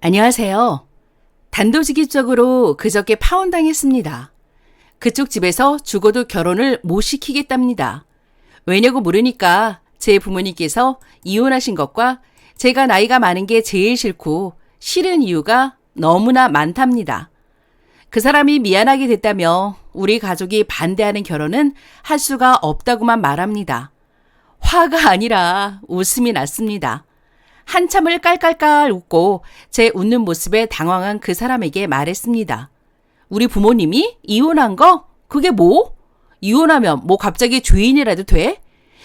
안녕하세요. 단도직입적으로 그저께 파혼당했습니다. 그쪽 집에서 죽어도 결혼을 못 시키겠답니다. 왜냐고 물으니까 제 부모님께서 이혼하신 것과 제가 나이가 많은 게 제일 싫고 싫은 이유가 너무나 많답니다. 그 사람이 미안하게 됐다며 우리 가족이 반대하는 결혼은 할 수가 없다고만 말합니다. 화가 아니라 웃음이 났습니다. 한참을 깔깔깔 웃고 제 웃는 모습에 당황한 그 사람에게 말했습니다. 우리 부모님이 이혼한 거? 그게 뭐? 이혼하면 뭐 갑자기 죄인이라도 돼?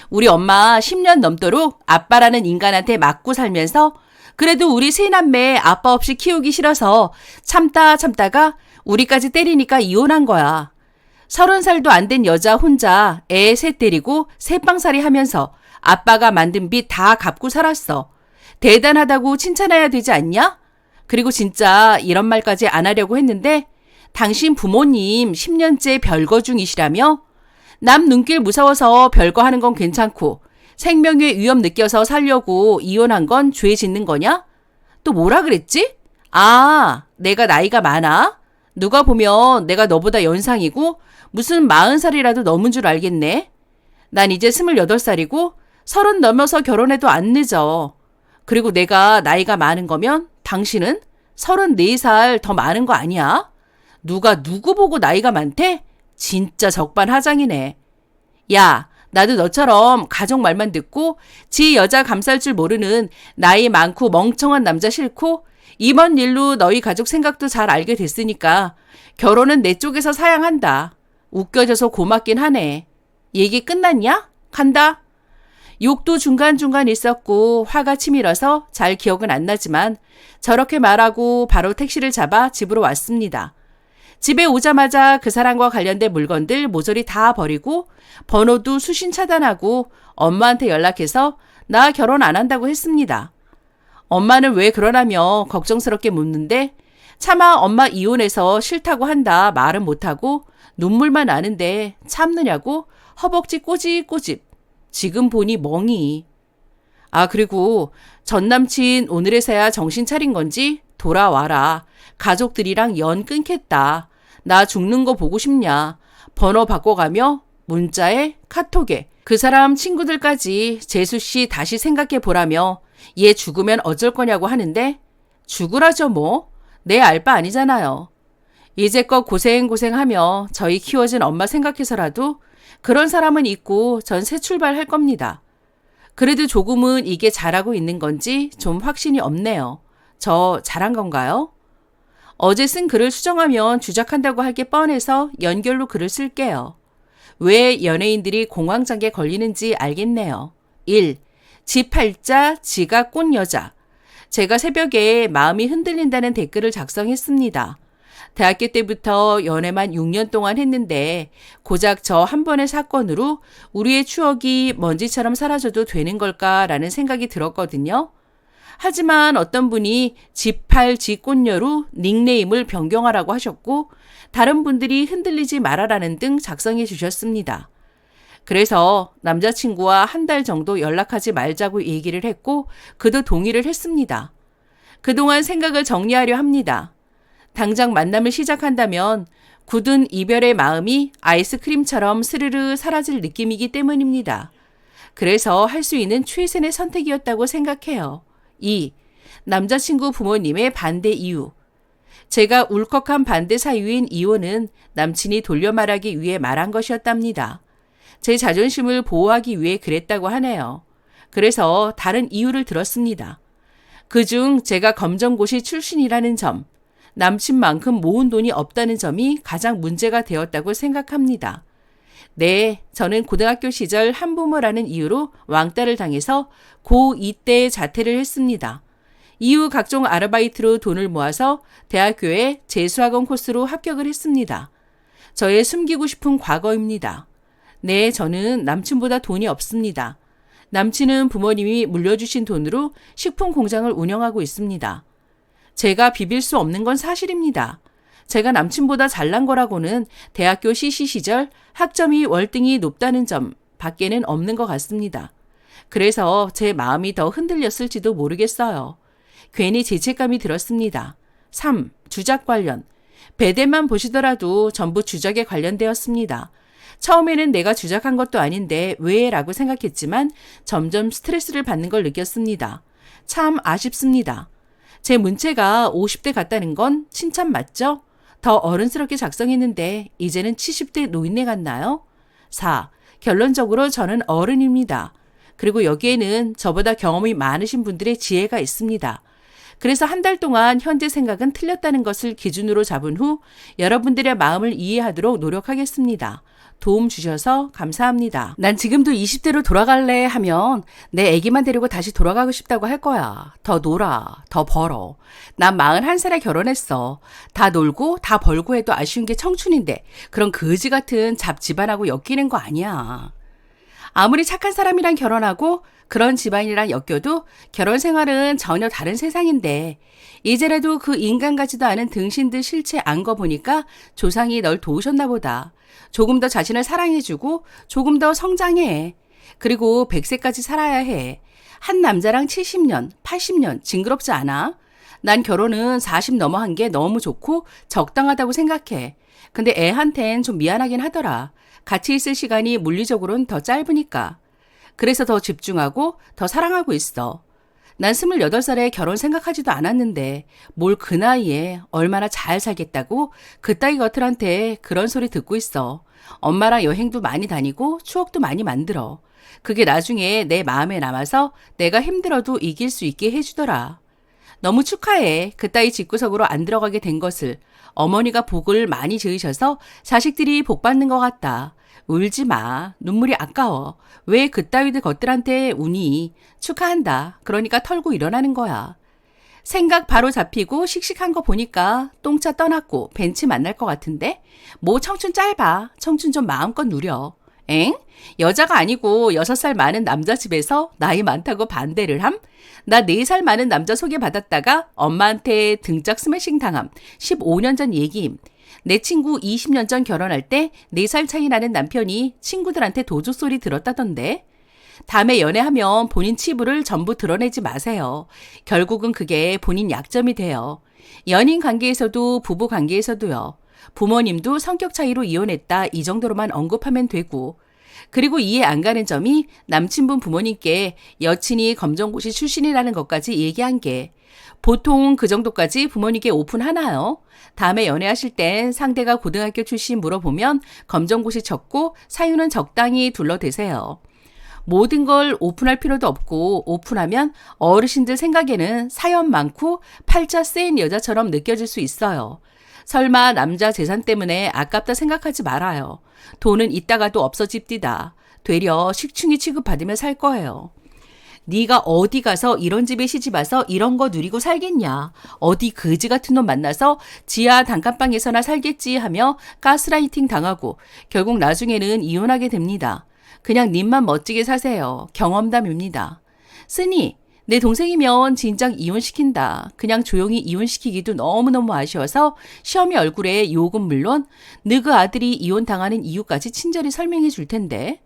우리 엄마 10년 넘도록 아빠라는 인간한테 맞고 살면서 그래도 우리 세 남매 아빠 없이 키우기 싫어서 참다가 우리까지 때리니까 이혼한 거야. 30살도 안 된 여자 혼자 애 셋 데리고 새빵살이 하면서 아빠가 만든 빚 다 갚고 살았어. 대단하다고 칭찬해야 되지 않냐? 그리고 진짜 이런 말까지 안 하려고 했는데 당신 부모님 10년째 별거 중이시라며? 남 눈길 무서워서 별거 하는 건 괜찮고 생명의 위험 느껴서 살려고 이혼한 건 죄 짓는 거냐? 또 뭐라 그랬지? 아, 내가 나이가 많아? 누가 보면 내가 너보다 연상이고 무슨 40살이라도 넘은 줄 알겠네. 난 이제 28살이고 30 넘어서 결혼해도 안 늦어. 그리고 내가 나이가 많은 거면 당신은 34살 더 많은 거 아니야? 누가 누구 보고 나이가 많대? 진짜 적반하장이네. 야, 나도 너처럼 가족 말만 듣고 지 여자 감쌀 줄 모르는 나이 많고 멍청한 남자 싫고 이번 일로 너희 가족 생각도 잘 알게 됐으니까 결혼은 내 쪽에서 사양한다. 웃겨줘서 고맙긴 하네. 얘기 끝났냐? 간다. 욕도 중간중간 있었고 화가 치밀어서 잘 기억은 안 나지만 저렇게 말하고 바로 택시를 잡아 집으로 왔습니다. 집에 오자마자 그 사람과 관련된 물건들 모조리 다 버리고 번호도 수신 차단하고 엄마한테 연락해서 나 결혼 안 한다고 했습니다. 엄마는 왜 그러냐며 걱정스럽게 묻는데 차마 엄마 이혼해서 싫다고 한다 말은 못하고 눈물만 나는데 참느냐고 허벅지 꼬집꼬집. 지금 보니 멍이. 아, 그리고 전 남친 오늘에서야 정신 차린 건지 돌아와라. 가족들이랑 연 끊겠다. 나 죽는 거 보고 싶냐. 번호 바꿔가며 문자에 카톡에 그 사람 친구들까지 재수씨 다시 생각해 보라며 얘 죽으면 어쩔 거냐고 하는데 죽으라죠 뭐. 내 알 바 아니잖아요. 이제껏 고생하며 저희 키워준 엄마 생각해서라도 그런 사람은 있고 전 새 출발할 겁니다. 그래도 조금은 이게 잘하고 있는 건지 좀 확신이 없네요. 저 잘한 건가요? 어제 쓴 글을 수정하면 주작한다고 할 게 뻔해서 연결로 글을 쓸게요. 왜 연예인들이 공황장애 걸리는지 알겠네요. 1. 지 팔자, 지가 꼰 여자. 제가 새벽에 마음이 흔들린다는 댓글을 작성했습니다. 대학교 때부터 연애만 6년 동안 했는데 고작 저 한 번의 사건으로 우리의 추억이 먼지처럼 사라져도 되는 걸까라는 생각이 들었거든요. 하지만 어떤 분이 지팔 지꽃녀로 닉네임을 변경하라고 하셨고 다른 분들이 흔들리지 말아라는 등 작성해 주셨습니다. 그래서 남자친구와 한 달 정도 연락하지 말자고 얘기를 했고 그도 동의를 했습니다. 그동안 생각을 정리하려 합니다. 당장 만남을 시작한다면 굳은 이별의 마음이 아이스크림처럼 스르르 사라질 느낌이기 때문입니다. 그래서 할 수 있는 최선의 선택이었다고 생각해요. 2. 남자친구 부모님의 반대 이유. 제가 울컥한 반대 사유인 이혼은 남친이 돌려 말하기 위해 말한 것이었답니다. 제 자존심을 보호하기 위해 그랬다고 하네요. 그래서 다른 이유를 들었습니다. 그중 제가 검정고시 출신이라는 점, 남친만큼 모은 돈이 없다는 점이 가장 문제가 되었다고 생각합니다. 네, 저는 고등학교 시절 한부모라는 이유로 왕따를 당해서 고2 때 자퇴를 했습니다. 이후 각종 아르바이트로 돈을 모아서 대학교에 재수학원 코스로 합격을 했습니다. 저의 숨기고 싶은 과거입니다. 네, 저는 남친보다 돈이 없습니다. 남친은 부모님이 물려주신 돈으로 식품 공장을 운영하고 있습니다. 제가 비빌 수 없는 건 사실입니다. 제가 남친보다 잘난 거라고는 대학교 CC 시절 학점이 월등히 높다는 점 밖에는 없는 것 같습니다. 그래서 제 마음이 더 흔들렸을지도 모르겠어요. 괜히 죄책감이 들었습니다. 3. 주작 관련. 배대만 보시더라도 전부 주작에 관련되었습니다. 처음에는 내가 주작한 것도 아닌데 왜? 라고 생각했지만 점점 스트레스를 받는 걸 느꼈습니다. 참 아쉽습니다. 제 문체가 50대 같다는 건 칭찬 맞죠? 더 어른스럽게 작성했는데 이제는 70대 노인네 같나요? 4. 결론적으로 저는 어른입니다. 그리고 여기에는 저보다 경험이 많으신 분들의 지혜가 있습니다. 그래서 한 달 동안 현재 생각은 틀렸다는 것을 기준으로 잡은 후 여러분들의 마음을 이해하도록 노력하겠습니다. 도움 주셔서 감사합니다. 난 지금도 20대로 돌아갈래 하면 내 애기만 데리고 다시 돌아가고 싶다고 할 거야. 더 놀아, 더 벌어. 난 41살에 결혼했어. 다 놀고 다 벌고 해도 아쉬운 게 청춘인데 그런 거지 같은 잡 집안하고 엮이는 거 아니야. 아무리 착한 사람이랑 결혼하고 그런 집안이랑 엮여도 결혼 생활은 전혀 다른 세상인데 이제라도 그 인간 같지도 않은 등신들 실체 안 거 보니까 조상이 널 도우셨나 보다. 조금 더 자신을 사랑해주고 조금 더 성장해. 그리고 100세까지 살아야 해. 한 남자랑 70년, 80년 징그럽지 않아? 난 결혼은 40 넘어 한 게 너무 좋고 적당하다고 생각해. 근데 애한텐 좀 미안하긴 하더라. 같이 있을 시간이 물리적으로는 더 짧으니까. 그래서 더 집중하고 더 사랑하고 있어. 난 28살에 결혼 생각하지도 않았는데 뭘 그 나이에 얼마나 잘 살겠다고 그따위 것들한테 그런 소리 듣고 있어. 엄마랑 여행도 많이 다니고 추억도 많이 만들어. 그게 나중에 내 마음에 남아서 내가 힘들어도 이길 수 있게 해주더라. 너무 축하해. 그따위 집구석으로 안 들어가게 된 것을. 어머니가 복을 많이 지으셔서 자식들이 복 받는 것 같다. 울지 마. 눈물이 아까워. 왜 그따위들 것들한테 우니? 축하한다. 그러니까 털고 일어나는 거야. 생각 바로 잡히고 씩씩한 거 보니까 똥차 떠났고 벤치 만날 것 같은데? 뭐 청춘 짧아. 청춘 좀 마음껏 누려. 엥? 여자가 아니고 6살 많은 남자 집에서 나이 많다고 반대를 함? 나 4살 많은 남자 소개받았다가 엄마한테 등짝 스매싱 당함. 15년 전 얘기임. 내 친구 20년 전 결혼할 때 4살 차이 나는 남편이 친구들한테 도둑 소리 들었다던데. 다음에 연애하면 본인 치부를 전부 드러내지 마세요. 결국은 그게 본인 약점이 돼요. 연인 관계에서도 부부 관계에서도요. 부모님도 성격 차이로 이혼했다 이 정도로만 언급하면 되고 그리고 이해 안 가는 점이 남친분 부모님께 여친이 검정고시 출신이라는 것까지 얘기한 게 보통 그 정도까지 부모님께 오픈하나요? 다음에 연애하실 땐 상대가 고등학교 출신 물어보면 검정고시 적고 사유는 적당히 둘러대세요. 모든 걸 오픈할 필요도 없고 오픈하면 어르신들 생각에는 사연 많고 팔자 센 여자처럼 느껴질 수 있어요. 설마 남자 재산 때문에 아깝다 생각하지 말아요. 돈은 있다가도 없어집디다. 되려 식충이 취급받으며 살 거예요. 네가 어디 가서 이런 집에 시집와서 이런 거 누리고 살겠냐. 어디 거지 같은 놈 만나서 지하 단칸방에서나 살겠지 하며 가스라이팅 당하고 결국 나중에는 이혼하게 됩니다. 그냥 님만 멋지게 사세요. 경험담입니다. 쓰니 내 동생이면 진작 이혼시킨다. 그냥 조용히 이혼시키기도 너무너무 아쉬워서 시어미 얼굴에 욕은 물론 너그 아들이 이혼당하는 이유까지 친절히 설명해 줄 텐데.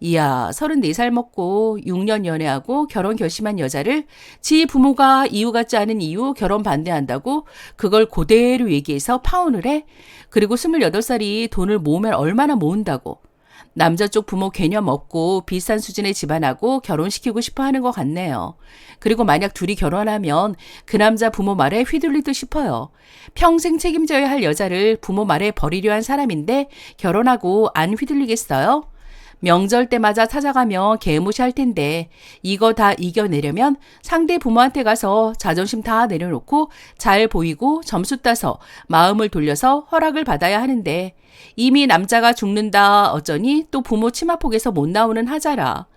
이야 34살 먹고 6년 연애하고 결혼 결심한 여자를 지 부모가 이유 같지 않은 이유 결혼 반대한다고 그걸 그대로 얘기해서 파혼을 해? 그리고 28살이 돈을 모으면 얼마나 모은다고. 남자 쪽 부모 개념 없고 비싼 수준의 집안하고 결혼시키고 싶어 하는 것 같네요. 그리고 만약 둘이 결혼하면 그 남자 부모 말에 휘둘릴 듯 싶어요. 평생 책임져야 할 여자를 부모 말에 버리려 한 사람인데 결혼하고 안 휘둘리겠어요? 명절 때마다 찾아가며 개무시할 텐데 이거 다 이겨내려면 상대 부모한테 가서 자존심 다 내려놓고 잘 보이고 점수 따서 마음을 돌려서 허락을 받아야 하는데 이미 남자가 죽는다 어쩌니 또 부모 치마폭에서 못 나오는 하자라.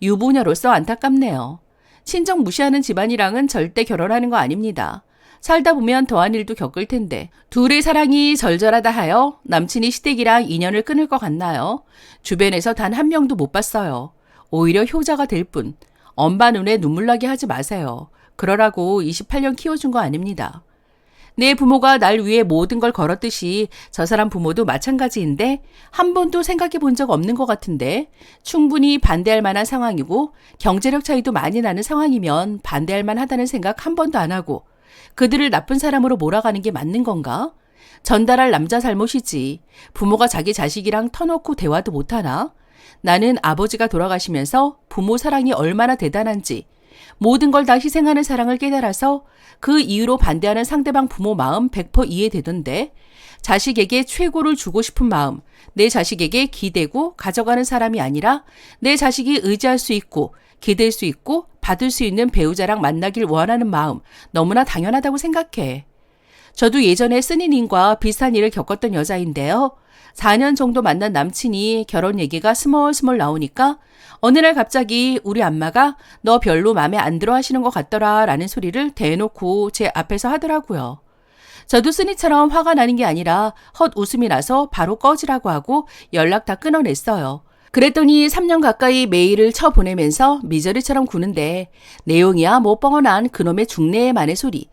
유부녀로서 안타깝네요. 친정 무시하는 집안이랑은 절대 결혼하는 거 아닙니다. 살다 보면 더한 일도 겪을 텐데 둘의 사랑이 절절하다 하여 남친이 시댁이랑 인연을 끊을 것 같나요? 주변에서 단 한 명도 못 봤어요. 오히려 효자가 될 뿐. 엄마 눈에 눈물 나게 하지 마세요. 그러라고 28년 키워준 거 아닙니다. 내 부모가 날 위해 모든 걸 걸었듯이 저 사람 부모도 마찬가지인데 한 번도 생각해 본 적 없는 것 같은데 충분히 반대할 만한 상황이고 경제력 차이도 많이 나는 상황이면 반대할 만하다는 생각 한 번도 안 하고 그들을 나쁜 사람으로 몰아가는 게 맞는 건가? 전달할 남자 잘못이지. 부모가 자기 자식이랑 터놓고 대화도 못하나? 나는 아버지가 돌아가시면서 부모 사랑이 얼마나 대단한지 모든 걸 다 희생하는 사랑을 깨달아서 그 이유로 반대하는 상대방 부모 마음 100% 이해되던데 자식에게 최고를 주고 싶은 마음, 내 자식에게 기대고 가져가는 사람이 아니라 내 자식이 의지할 수 있고 기댈 수 있고 받을 수 있는 배우자랑 만나길 원하는 마음 너무나 당연하다고 생각해. 저도 예전에 쓰니님과 비슷한 일을 겪었던 여자인데요. 4년 정도 만난 남친이 결혼 얘기가 스멀스멀 나오니까 어느 날 갑자기 우리 엄마가 너 별로 마음에 안 들어 하시는 것 같더라 라는 소리를 대놓고 제 앞에서 하더라고요. 저도 쓰니처럼 화가 나는 게 아니라 헛웃음이 나서 바로 꺼지라고 하고 연락 다 끊어냈어요. 그랬더니 3년 가까이 메일을 쳐보내면서 미저리처럼 구는데 내용이야 뭐 뻔한 그놈의 중내만의 소리.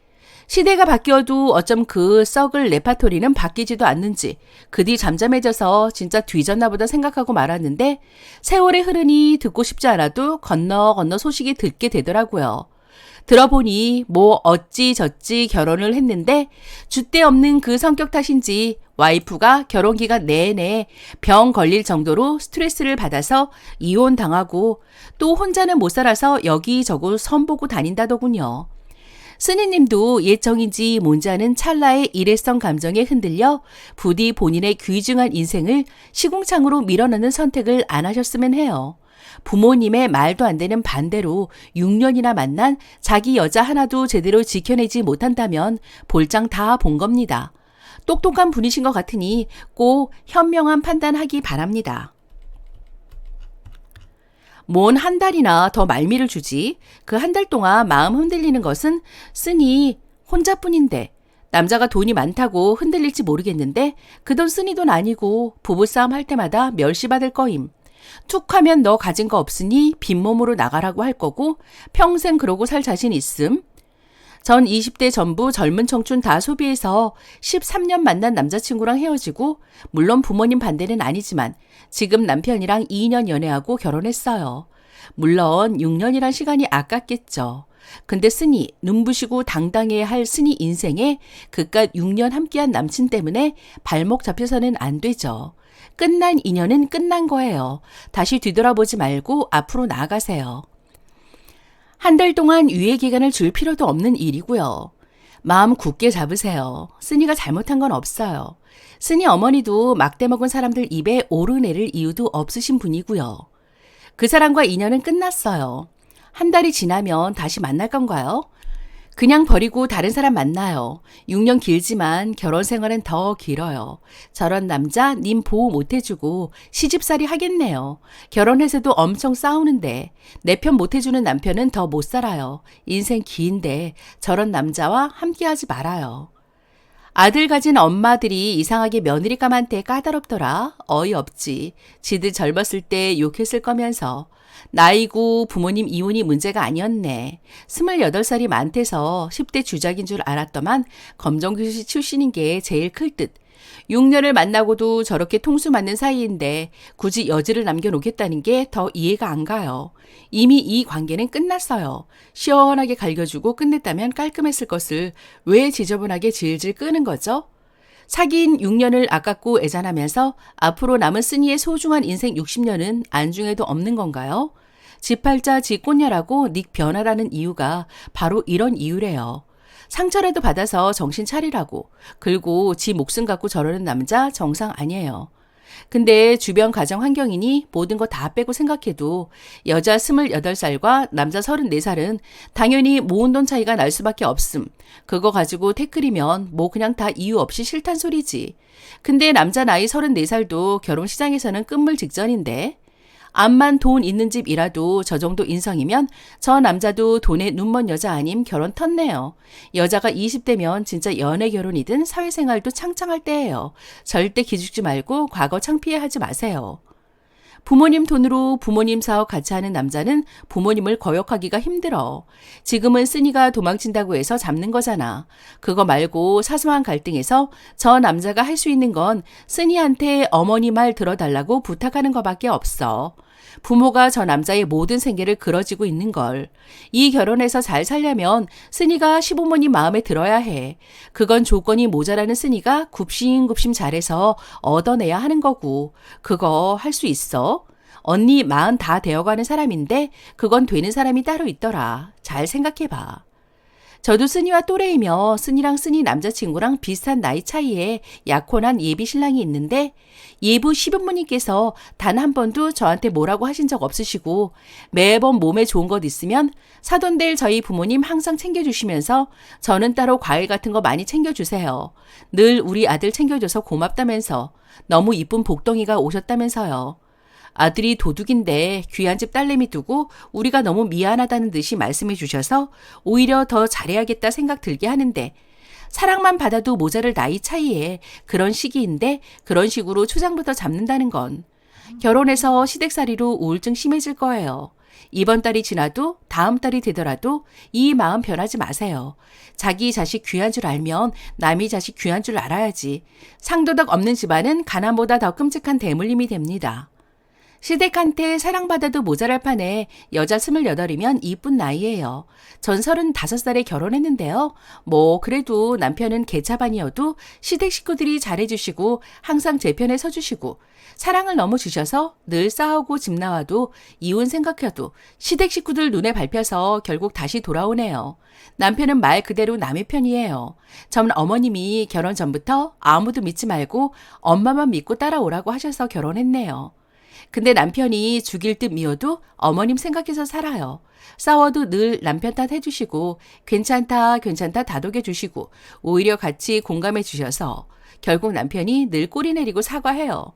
시대가 바뀌어도 어쩜 그 썩을 레파토리는 바뀌지도 않는지 그 뒤 잠잠해져서 진짜 뒤졌나 보다 생각하고 말았는데 세월이 흐르니 듣고 싶지 않아도 건너 소식이 듣게 되더라고요. 들어보니 뭐 어찌저찌 결혼을 했는데 줏대 없는 그 성격 탓인지 와이프가 결혼기간 내내 병 걸릴 정도로 스트레스를 받아서 이혼당하고 또 혼자는 못 살아서 여기저기 선보고 다닌다더군요. 스니님도 옛정인지 뭔지 아는 찰나의 일회성 감정에 흔들려 부디 본인의 귀중한 인생을 시궁창으로 밀어넣는 선택을 안 하셨으면 해요. 부모님의 말도 안 되는 반대로 6년이나 만난 자기 여자 하나도 제대로 지켜내지 못한다면 볼장 다 본 겁니다. 똑똑한 분이신 것 같으니 꼭 현명한 판단하기 바랍니다. 뭔 한 달이나 더 말미를 주지. 그 한 달 동안 마음 흔들리는 것은 쓰니 혼자뿐인데 남자가 돈이 많다고 흔들릴지 모르겠는데 그 돈 쓰니 돈 아니고 부부싸움 할 때마다 멸시받을 거임. 툭 하면 너 가진 거 없으니 빈몸으로 나가라고 할 거고 평생 그러고 살 자신 있음. 전 20대 전부 젊은 청춘 다 소비해서 13년 만난 남자친구랑 헤어지고 물론 부모님 반대는 아니지만 지금 남편이랑 2년 연애하고 결혼했어요. 물론 6년이란 시간이 아깝겠죠. 근데 쓰니 눈부시고 당당해야 할 쓰니 인생에 그깟 6년 함께한 남친 때문에 발목 잡혀서는 안 되죠. 끝난 인연은 끝난 거예요. 다시 뒤돌아보지 말고 앞으로 나아가세요. 한 달 동안 유예 기간을 줄 필요도 없는 일이고요. 마음 굳게 잡으세요. 쓰니가 잘못한 건 없어요. 쓰니 어머니도 막대 먹은 사람들 입에 오르내릴 이유도 없으신 분이고요. 그 사람과 인연은 끝났어요. 한 달이 지나면 다시 만날 건가요? 그냥 버리고 다른 사람 만나요. 6년 길지만 결혼 생활은 더 길어요. 저런 남자 님 보호 못 해주고 시집살이 하겠네요. 결혼해서도 엄청 싸우는데 내 편 못 해주는 남편은 더 못 살아요. 인생 긴데 저런 남자와 함께하지 말아요. 아들 가진 엄마들이 이상하게 며느리감한테 까다롭더라. 어이없지. 지들 젊었을 때 욕했을 거면서. 나이고 부모님 이혼이 문제가 아니었네. 28살이 많대서 10대 주작인 줄 알았더만 검정교시 출신인 게 제일 클 듯. 6년을 만나고도 저렇게 통수 맞는 사이인데 굳이 여지를 남겨놓겠다는 게 더 이해가 안 가요. 이미 이 관계는 끝났어요. 시원하게 갈겨주고 끝냈다면 깔끔했을 것을 왜 지저분하게 질질 끄는 거죠? 사귄 6년을 아깝고 애잔하면서 앞으로 남은 쓰니의 소중한 인생 60년은 안중에도 없는 건가요? 지팔자 지꽃녀라고 닉 변하라는 이유가 바로 이런 이유래요. 상처라도 받아서 정신 차리라고. 그리고 지 목숨 갖고 저러는 남자 정상 아니에요. 근데 주변 가정 환경이니 모든 거 다 빼고 생각해도 여자 28살과 남자 34살은 당연히 모은 돈 차이가 날 수밖에 없음. 그거 가지고 태클이면 뭐 그냥 다 이유 없이 싫단 소리지. 근데 남자 나이 34살도 결혼 시장에서는 끝물 직전인데 암만 돈 있는 집이라도 저 정도 인성이면 저 남자도 돈에 눈먼 여자 아님 결혼 텄네요. 여자가 20대면 진짜 연애 결혼이든 사회생활도 창창할 때예요. 절대 기죽지 말고 과거 창피해 하지 마세요. 부모님 돈으로 부모님 사업 같이 하는 남자는 부모님을 거역하기가 힘들어. 지금은 쓰니가 도망친다고 해서 잡는 거잖아. 그거 말고 사소한 갈등에서 저 남자가 할 수 있는 건 쓰니한테 어머니 말 들어달라고 부탁하는 거밖에 없어. 부모가 저 남자의 모든 생계를 걸어쥐고 있는 걸. 이 결혼에서 잘 살려면 쓰니가 시부모님 마음에 들어야 해. 그건 조건이 모자라는 쓰니가 굽신굽신 잘해서 얻어내야 하는 거고. 그거 할 수 있어? 언니 40 다 되어가는 사람인데 그건 되는 사람이 따로 있더라. 잘 생각해봐. 저도 쓰니와 또래이며 쓰니랑 쓰니 남자친구랑 비슷한 나이 차이에 약혼한 예비 신랑이 있는데 예부 시부모님께서 단 한 번도 저한테 뭐라고 하신 적 없으시고 매번 몸에 좋은 것 있으면 사돈될 저희 부모님 항상 챙겨주시면서 저는 따로 과일 같은 거 많이 챙겨주세요. 늘 우리 아들 챙겨줘서 고맙다면서 너무 이쁜 복덩이가 오셨다면서요. 아들이 도둑인데 귀한 집 딸내미 두고 우리가 너무 미안하다는 듯이 말씀해 주셔서 오히려 더 잘해야겠다 생각 들게 하는데 사랑만 받아도 모자랄 나이 차이에 그런 시기인데 그런 식으로 초장부터 잡는다는 건 결혼해서 시댁살이로 우울증 심해질 거예요. 이번 달이 지나도 다음 달이 되더라도 이 마음 변하지 마세요. 자기 자식 귀한 줄 알면 남이 자식 귀한 줄 알아야지. 상도덕 없는 집안은 가난보다 더 끔찍한 대물림이 됩니다. 시댁한테 사랑받아도 모자랄 판에 여자 28이면 이쁜 나이예요. 전 35살에 결혼했는데요. 뭐 그래도 남편은 개차반이어도 시댁 식구들이 잘해주시고 항상 제 편에 서주시고 사랑을 너무 주셔서 늘 싸우고 집 나와도 이혼 생각해도 시댁 식구들 눈에 밟혀서 결국 다시 돌아오네요. 남편은 말 그대로 남의 편이에요. 전 어머님이 결혼 전부터 아무도 믿지 말고 엄마만 믿고 따라오라고 하셔서 결혼했네요. 근데 남편이 죽일 듯 미워도 어머님 생각해서 살아요. 싸워도 늘 남편 탓 해주시고 괜찮다 괜찮다 다독여 주시고 오히려 같이 공감해 주셔서 결국 남편이 늘 꼬리 내리고 사과해요.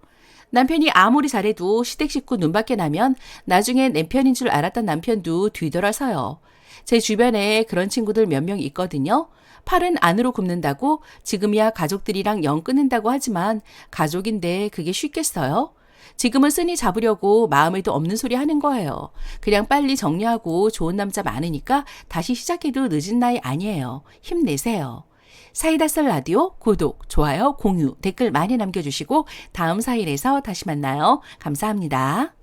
남편이 아무리 잘해도 시댁 식구 눈밖에 나면 나중에 내 편인 줄 알았던 남편도 뒤돌아서요. 제 주변에 그런 친구들 몇 명 있거든요. 팔은 안으로 굽는다고 지금이야 가족들이랑 영 끊는다고 하지만 가족인데 그게 쉽겠어요? 지금은 쓰니 잡으려고 마음에도 없는 소리 하는 거예요. 그냥 빨리 정리하고 좋은 남자 많으니까 다시 시작해도 늦은 나이 아니에요. 힘내세요. 사이다썰 라디오 구독, 좋아요, 공유, 댓글 많이 남겨주시고 다음 사일에서 다시 만나요. 감사합니다.